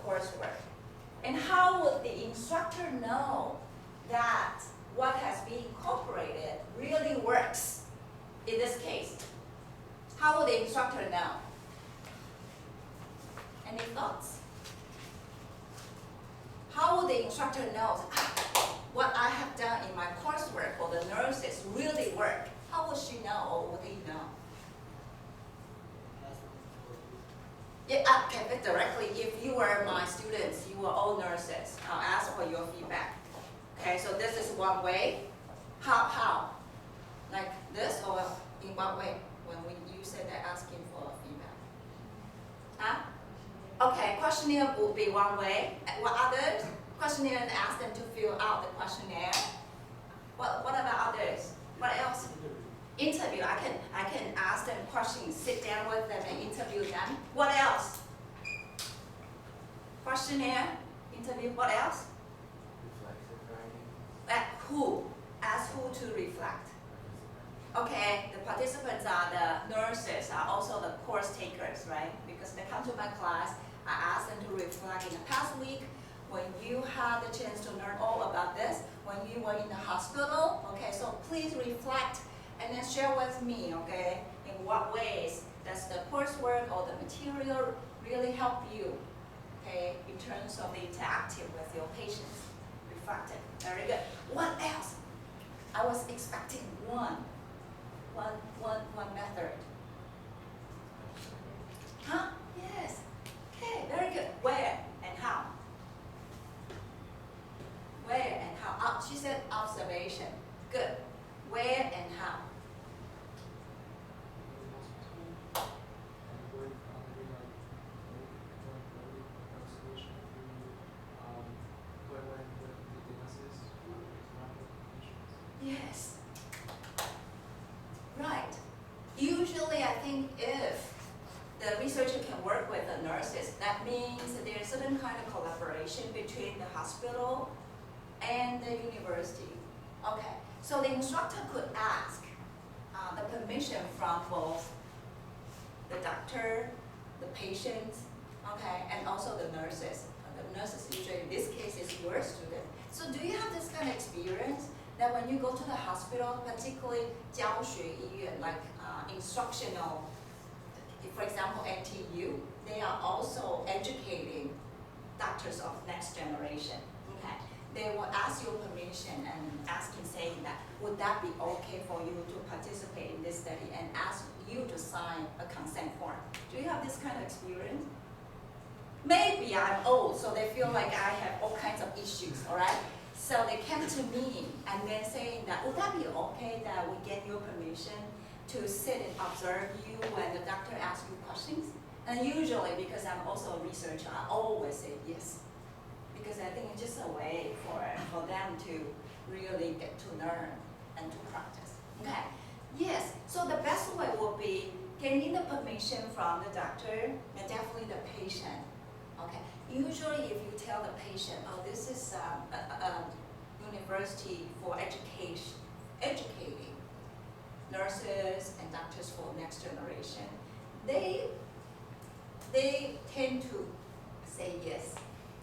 coursework. And how would the instructor know that what has been incorporated really works in this case? How would the instructor know? Any thoughts? How would the instructor know what I have done in my coursework for the nurses really work? How would she know, or would he know? Yeah, okay, but directly, if you were my students, you were all nurses, I'll ask for your feedback. Okay, so this is one way. How? Like this, or in what way? When you said that asking for feedback. Huh? Okay, questionnaire would be one way. And what others? Questionnaire and ask them to fill out the questionnaire. What about others? What else? Interview. I can ask them questions, sit down with them and interview them. What else? Questionnaire, interview. What else? Who? Ask who to reflect. Okay, the participants are the nurses, are also the course takers, right? Because they come to my class, I ask them to reflect in the past week when you had the chance to learn all about this, when you were in the hospital. Okay, so please reflect and then share with me, okay, in what ways does the coursework or the material really help you, okay, in terms of the interactive with your patients. Reflective, very good. What else? I was expecting one method. Huh? Yes. Okay, very good. Where and how? Where and how? She said observation. Good. Where and how? Yes. Right. Usually, I think if the researcher can work with the nurses, that means there's a certain kind of collaboration between the hospital and the university. Okay. So the instructor could ask the permission from both the doctor, the patient, okay, and also the nurses. The nurses usually, in this case, is your student. So do you have this kind of experience that when you go to the hospital, particularly 教学医院, like instructional, for example, NTU, they are also educating doctors of next generation. Okay, they will ask your permission and asking, saying that would that be okay for you to participate in this study, and ask you to sign a consent form. Do you have this kind of experience? Maybe I'm old, so they feel like I have all kinds of issues. All right. So they came to me and then saying that, would that be okay that we get your permission to sit and observe you when the doctor asks you questions? And usually, because I'm also a researcher, I always say yes. Because I think it's just a way for them to really get to learn and to practice. Okay, yes, so the best way would be getting the permission from the doctor and definitely the patient. Okay. Usually, if you tell the patient, oh, this is a university for educating nurses and doctors for next generation, they tend to say yes.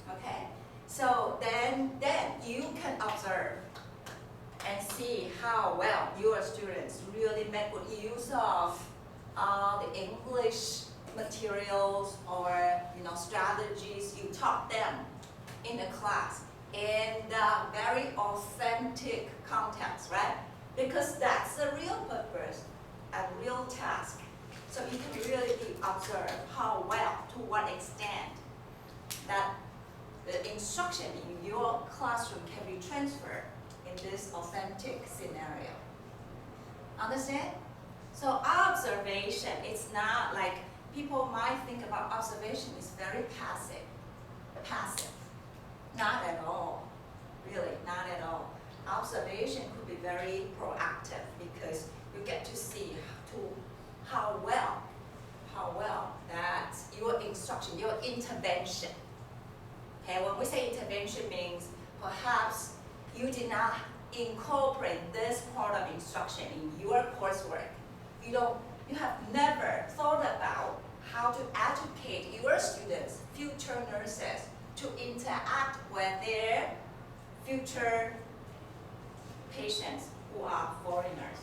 Okay. So then you can observe and see how well your students really make good use of the English materials or strategies you taught them in the class in the very authentic context, right? Because that's the real purpose and real task. So you can really observe how well, to what extent that the instruction in your classroom can be transferred in this authentic scenario. Understand? So observation, it's not like people might think about observation is very passive. Passive. Not at all. Really, not at all. Observation could be very proactive because you get to see how well that your instruction, your intervention. Okay, when we say intervention means perhaps you did not incorporate this part of instruction in your coursework. You have never thought about how to educate your students, future nurses, to interact with their future patients who are foreigners.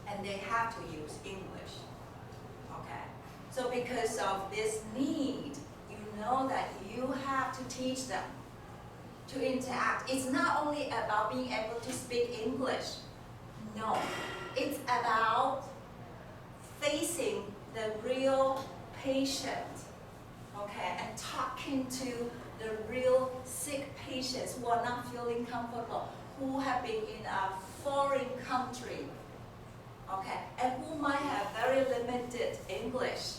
And they have to use English. Okay? So because of this need, you know that you have to teach them to interact. It's not only about being able to speak English. No, it's about facing the real patient, okay, and talking to the real sick patients who are not feeling comfortable, who have been in a foreign country, okay, and who might have very limited English.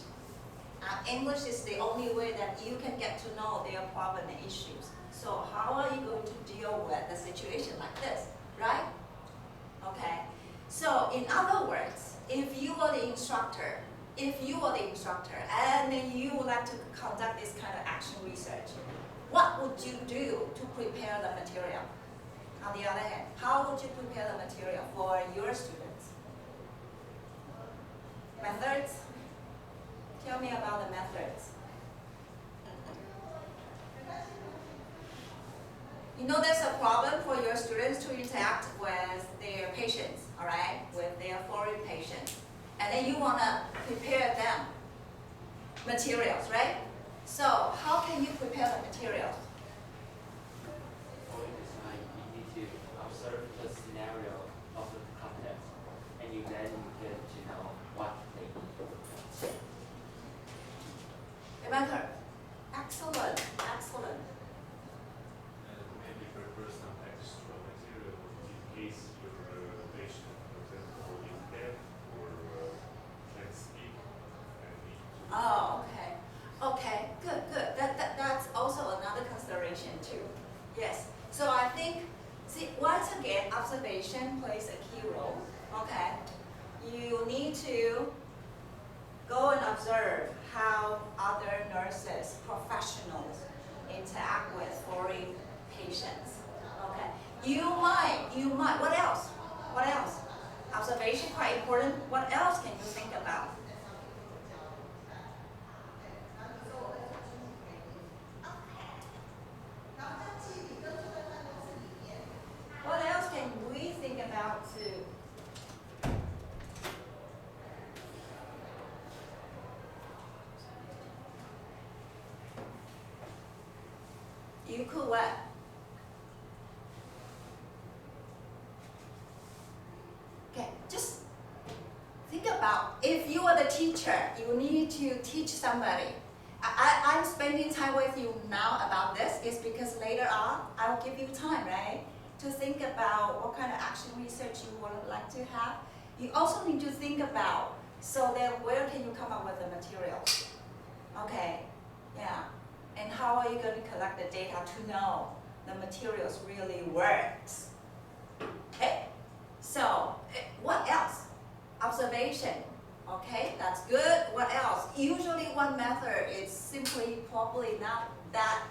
English is the only way that you can get to know their problem and issues. So how are you going to deal with a situation like this, right? Okay. So in other words, if you are the instructor, and then you would like to conduct this kind of action research, what would you do to prepare the material? On the other hand, how would you prepare the material for your students? Methods? Tell me about the methods. You know there's a problem for your students to interact with their patients, all right, with their foreign patients. And then you want to prepare them materials, right? So how can you prepare the materials? For design, you need to observe the scenario of the context, and you then get to know what they need. Rebecca, excellent, excellent. Maybe prepare some extra material in case your patient, for example, is deaf or can't speak and need to. Oh, okay. Okay, good, good. That's also another consideration too. Yes. So I think, see, once again, observation plays a key role. Okay. You need to go and observe how other nurses, professionals interact with foreign patients. Okay. You might, what else? What else? Observation quite important. What else can you think about? What else can we think about too? You could what? Okay, just think about if you are the teacher, you need to teach somebody. I'm spending time with you now about this is because later on I'll give you time, right? To think about what kind of action research you would like to have. You also need to think about, so then where can you come up with the materials? Okay, yeah. And how are you going to collect the data to know the materials really works? Okay, so what else? Observation. Okay, that's good. What else? Usually one method is simply probably not that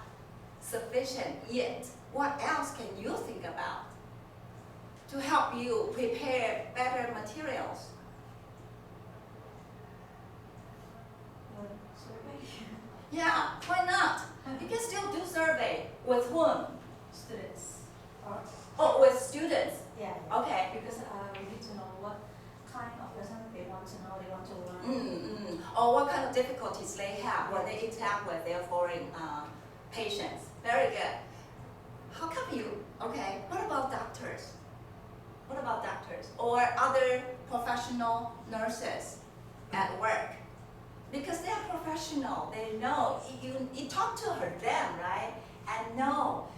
sufficient yet. What else can you think about to help you prepare better materials? Survey. Yeah, why not? You can still do survey. With whom? Students. Or, Oh, with students. yeah. Okay. Because we need to know what kind of lesson they want to know, they want to learn. Or what kind of difficulties they have when they interact with their foreign patients. Very good. How come you? Okay. What about doctors? What about doctors or other professional nurses at work? Because they are professional, they know. You talk to them, right? And know.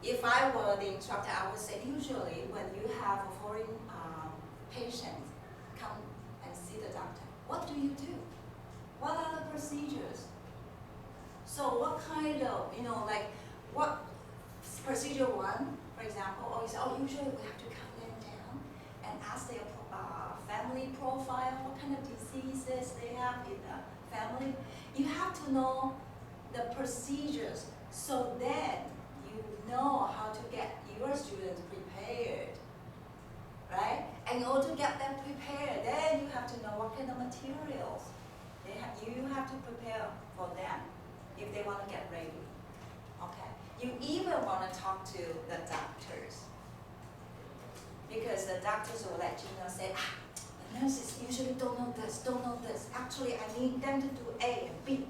If I were the instructor, I would say usually when you have a foreign patient come and see the doctor, what do you do? What are the procedures? So what kind of, like what procedure one, for example, or you say, usually we have to calm them down and ask their family profile, what kind of diseases they have in the family. You have to know the procedures so then you know how to get your students prepared, right? And in order to get them prepared, then you have to know what kind of materials You have to prepare for them if they want to get ready. Okay. You even want to talk to the doctors, because the doctors will let you know, say, the nurses usually don't know this, don't know this. Actually, I need them to do A and B.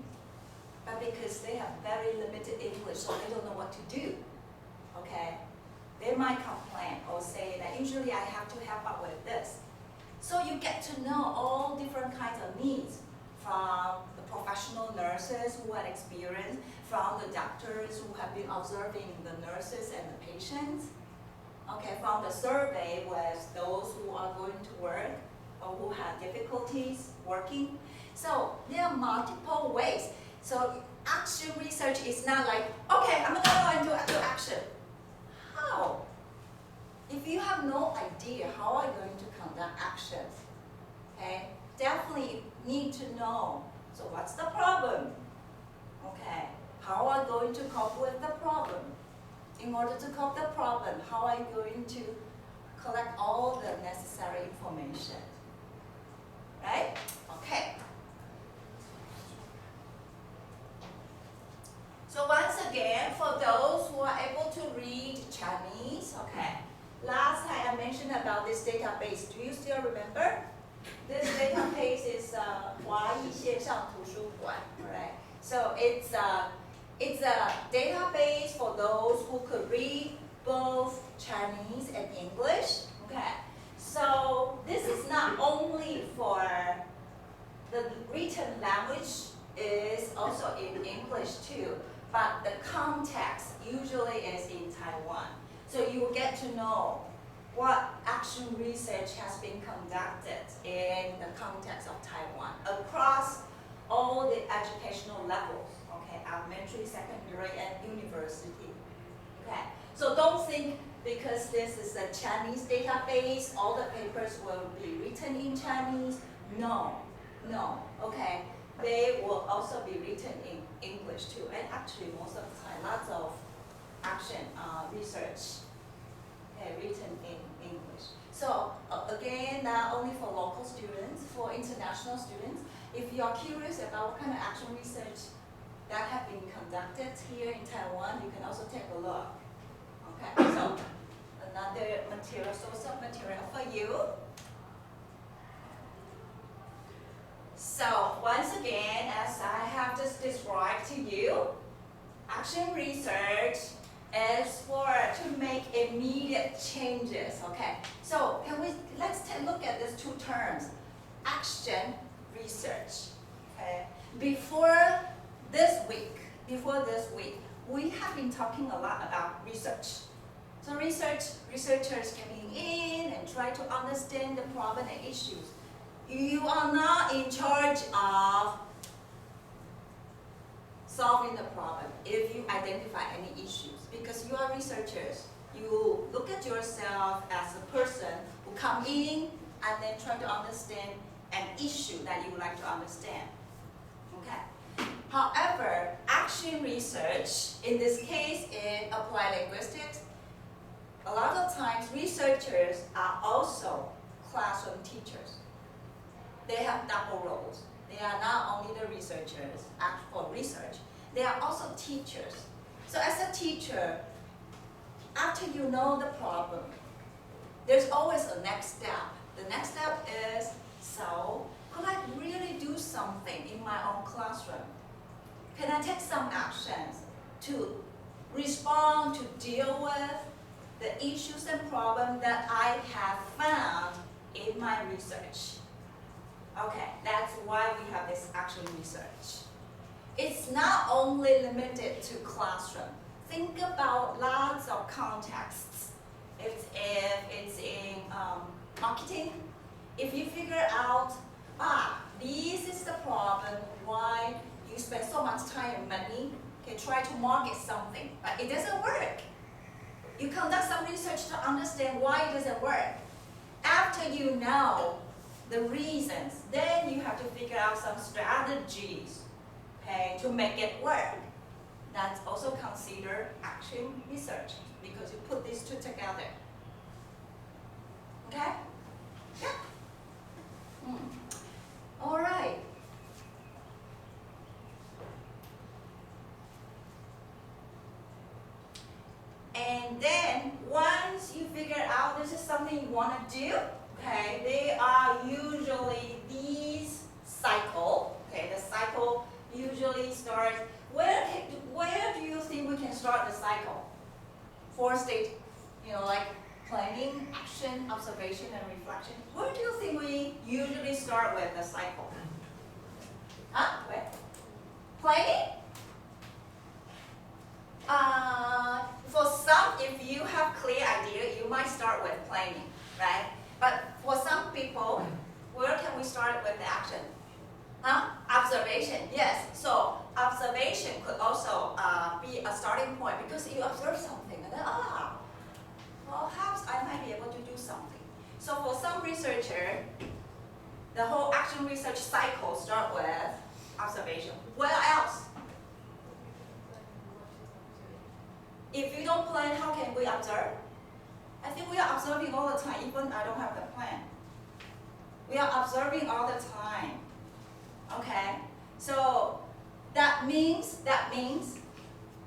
But because they have very limited English, so they don't know what to do. Okay? They might complain or say that usually I have to help out with this. So you get to know all different kinds of needs, from the professional nurses who had experience, from the doctors who have been observing the nurses and the patients, okay, from the survey with those who are going to work or who have difficulties working. So there are multiple ways. So action research is not like, okay, I'm gonna go into action. How? If you have no idea how are you going to conduct actions, okay, definitely need to know, so what's the problem? Okay, how are you going to cope with the problem? In order to cope the problem, how are you going to collect all the necessary information? Right? Okay. So once again, for those who are able to read Chinese, okay, last time I mentioned about this database. Do you still remember? This database is 华语线上图书馆, right? So it's a database for those who could read both Chinese and English. Okay. So this is not only for the written language, is also in English too, but the context usually is in Taiwan. So you will get to know what action research has been conducted in the context of Taiwan across all the educational levels, okay, elementary, secondary, and university. Okay, so don't think because this is a Chinese database, all the papers will be written in Chinese. No, okay, they will also be written in English too, and actually most of the time, lots of action research written in English. So again, not only for local students, for international students, if you are curious about what kind of action research that have been conducted here in Taiwan, you can also take a look. Okay, so another material, source of material for you. So once again, as I have just described to you, action research is to make immediate changes. Okay, so let's take a look at these two terms, action research. Okay, before this week, we have been talking a lot about research. So researchers coming in and try to understand the problem and issues. You are not in charge of solving the problem if you identify any issues, because you are researchers. You look at yourself as a person who come in and then try to understand an issue that you would like to understand. Okay. However, action research, in this case in applied linguistics, a lot of times researchers are also classroom teachers. They have double roles. They are not only the researchers for research, they are also teachers. So as a teacher, after you know the problem, there's always a next step. The next step is, so could I really do something in my own classroom? Can I take some actions to respond, to deal with the issues and problems that I have found in my research? Okay, that's why we have this action research. It's not only limited to classroom. Think about lots of contexts. If it's in marketing, if you figure out, this is the problem, why you spend so much time and money, try to market something, but it doesn't work. You conduct some research to understand why it doesn't work. After you know the reasons, then you have to figure out some strategies, okay, to make it work. That's also considered action research because you put these two together. Okay? Yeah. All right. figure out this is something you want to do, okay, they are usually these cycle. Okay, the cycle usually starts. Where do you think we can start the cycle? 4 stage, like planning, action, observation, and reflection. Where do you think we usually start with the cycle? Huh? Where? Planning? For some, if you have clear idea, you might start with planning, right? But for some people, where can we start with the action? Huh? Observation, yes. So observation could also be a starting point because you observe something and then, perhaps I might be able to do something. So for some researcher, the whole action research cycle start with observation. Where else? If you don't plan, how can we observe? I think we are observing all the time, even I don't have the plan. We are observing all the time. Okay? So that means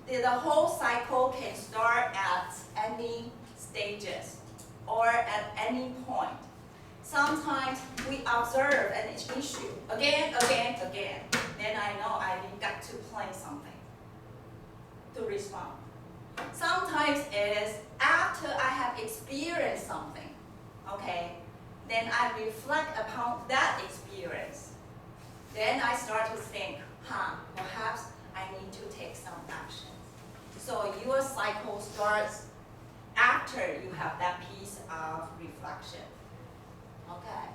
the whole cycle can start at any stages or at any point. Sometimes we observe an issue again. Then I know I got to plan something to respond. Sometimes it is after I have experienced something, okay? Then I reflect upon that experience. Then I start to think, perhaps I need to take some action. So your cycle starts after you have that piece of reflection. Okay.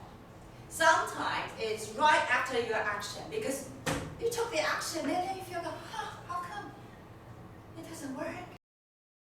Sometimes it's right after your action because you took the action and then you feel like, how come it doesn't work?